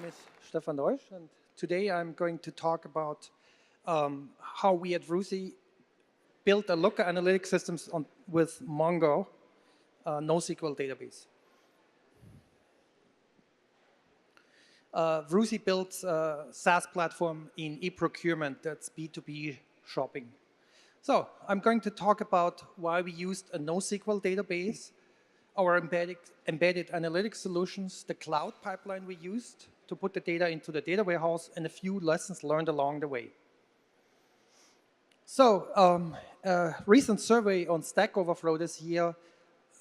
is Stefan Deutsch, and today I'm going to talk about how we at Vroozi built a Looker analytics systems with Mongo NoSQL database. Vroozi built a SaaS platform in e-procurement, that's B2B shopping. So I'm going to talk about why we used a NoSQL database, our embedded analytics solutions, the cloud pipeline we used to put the data into the data warehouse, and a few lessons learned along the way. So a recent survey on Stack Overflow this year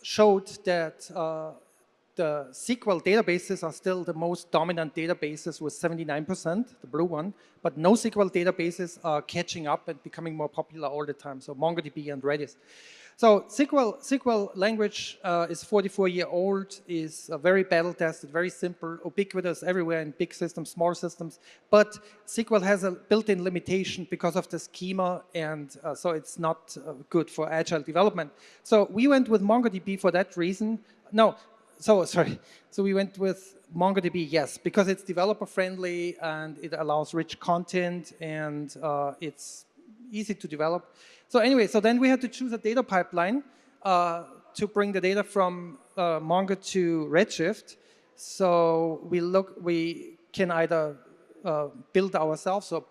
showed that the SQL databases are still the most dominant databases with 79%, the blue one, but NoSQL databases are catching up and becoming more popular all the time, so MongoDB and Redis. So SQL language is 44-year-old, is very battle-tested, very simple, ubiquitous everywhere in big systems, small systems, but SQL has a built-in limitation because of the schema, and so it's not good for agile development. So we went with MongoDB for that reason. So we went with MongoDB, yes, because it's developer-friendly and it allows rich content and it's easy to develop. So anyway, so then we had to choose a data pipeline to bring the data from Mongo to Redshift. So we can either build ourselves or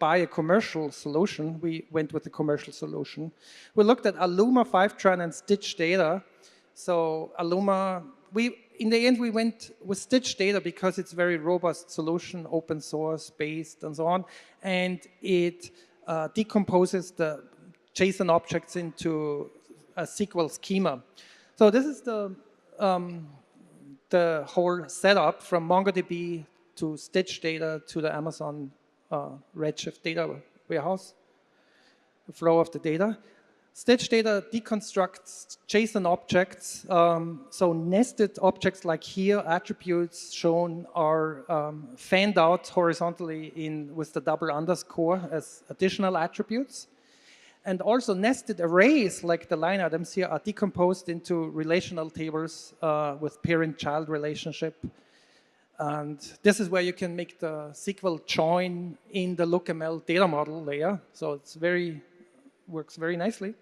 buy a commercial solution. We went with the commercial solution. We looked at Aluma, Fivetran, and StitchData. So Aluma, in the end, we went with StitchData because it's a very robust solution, open source based and so on, and it decomposes the JSON objects into a SQL schema. So this is the whole setup from MongoDB to StitchData to the Amazon Redshift data warehouse, the flow of the data. StitchData deconstructs JSON objects, so nested objects like here, attributes shown are fanned out horizontally with the double underscore as additional attributes. And also nested arrays like the line items here are decomposed into relational tables with parent-child relationship. And this is where you can make the SQL join in the LookML data model layer. So it's works very nicely.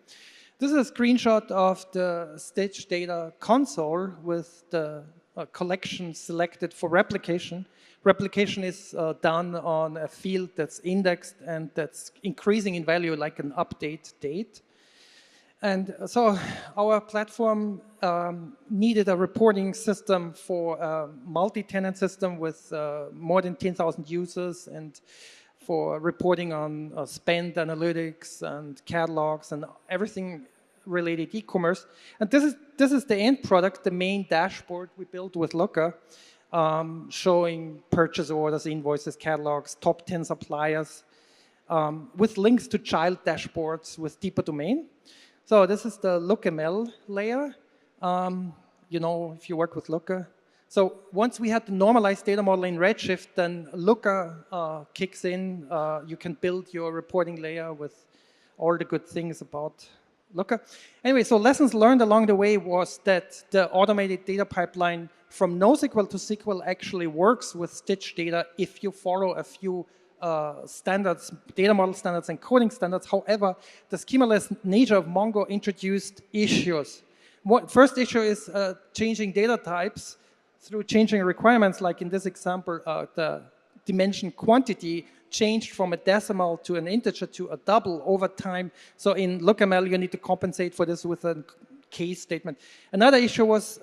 This is a screenshot of the StitchData console with the collection selected for replication. Replication is done on a field that's indexed and that's increasing in value like an update date. And so our platform needed a reporting system for a multi-tenant system with more than 10,000 users and for reporting on spend analytics and catalogs and everything related e-commerce. And this is the end product, the main dashboard we built with Looker, showing purchase orders, invoices, catalogs, top 10 suppliers, with links to child dashboards with deeper domain. So this is the LookML layer. You know, if you work with Looker. So once we had the normalized data model in Redshift, then Looker kicks in. You can build your reporting layer with all the good things about Looker. Anyway, so lessons learned along the way was that the automated data pipeline from NoSQL to SQL actually works with StitchData if you follow a few standards, data model standards and coding standards. However, the schemaless nature of Mongo introduced issues. First issue is changing data types through changing requirements, like in this example, the dimension quantity changed from a decimal to an integer to a double over time. So in LookML, you need to compensate for this with a case statement. Another issue was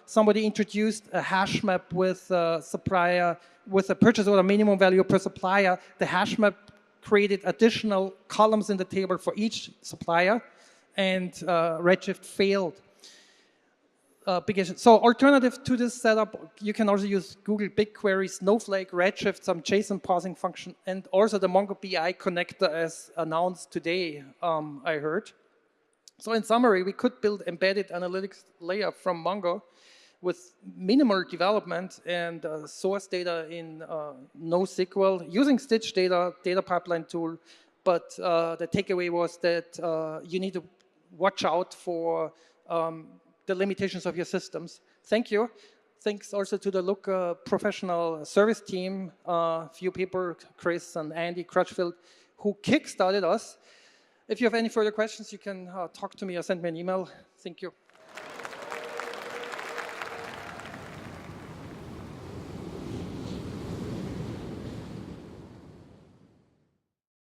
somebody introduced a hash map with a supplier, with a purchase order minimum value per supplier. The hash map created additional columns in the table for each supplier, and Redshift failed. So alternative to this setup, you can also use Google BigQuery, Snowflake, Redshift, some JSON parsing function, and also the Mongo BI connector as announced today, I heard. So in summary, we could build embedded analytics layer from Mongo with minimal development and source data in NoSQL using StitchData data pipeline tool. But the takeaway was that you need to watch out for the limitations of your systems. Thank you. Thanks also to the Looker professional service team, a few people, Chris and Andy Crutchfield, who kickstarted us. If you have any further questions, you can talk to me or send me an email. Thank you.